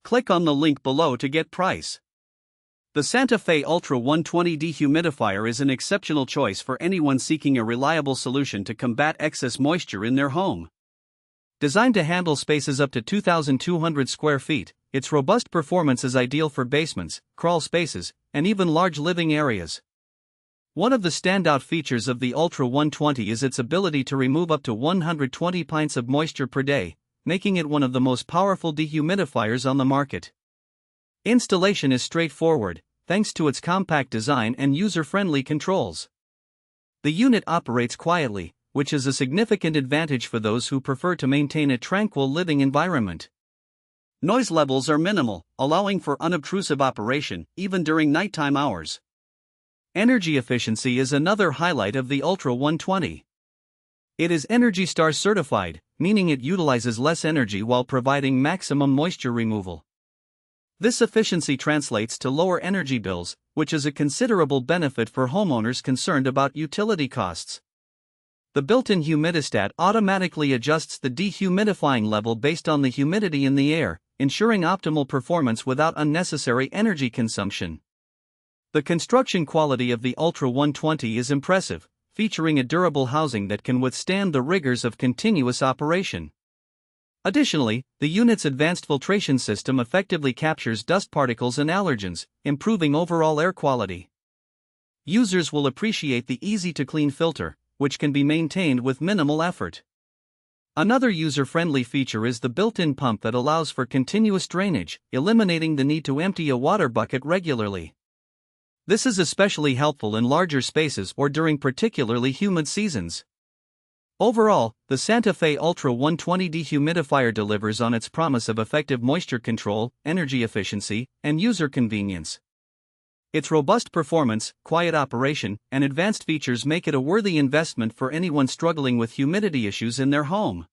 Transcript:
Click on the link below to get price. The Santa Fe Ultra120 Dehumidifier is an exceptional choice for anyone seeking a reliable solution to combat excess moisture in their home. Designed to handle spaces up to 2,200 square feet, its robust performance is ideal for basements, crawl spaces, and even large living areas. One of the standout features of the Ultra 120 is its ability to remove up to 120 pints of moisture per day, making it one of the most powerful dehumidifiers on the market. Installation is straightforward, thanks to its compact design and user-friendly controls. The unit operates quietly, which is a significant advantage for those who prefer to maintain a tranquil living environment. Noise levels are minimal, allowing for unobtrusive operation, even during nighttime hours. Energy efficiency is another highlight of the Ultra 120. It is Energy Star certified, meaning it utilizes less energy while providing maximum moisture removal. This efficiency translates to lower energy bills, which is a considerable benefit for homeowners concerned about utility costs. The built-in humidistat automatically adjusts the dehumidifying level based on the humidity in the air, ensuring optimal performance without unnecessary energy consumption. The construction quality of the Ultra 120 is impressive, featuring a durable housing that can withstand the rigors of continuous operation. Additionally, the unit's advanced filtration system effectively captures dust particles and allergens, improving overall air quality. Users will appreciate the easy-to-clean filter, which can be maintained with minimal effort. Another user-friendly feature is the built-in pump that allows for continuous drainage, eliminating the need to empty a water bucket regularly. This is especially helpful in larger spaces or during particularly humid seasons. Overall, the Santa Fe Ultra 120 Dehumidifier delivers on its promise of effective moisture control, energy efficiency, and user convenience. Its robust performance, quiet operation, and advanced features make it a worthy investment for anyone struggling with humidity issues in their home.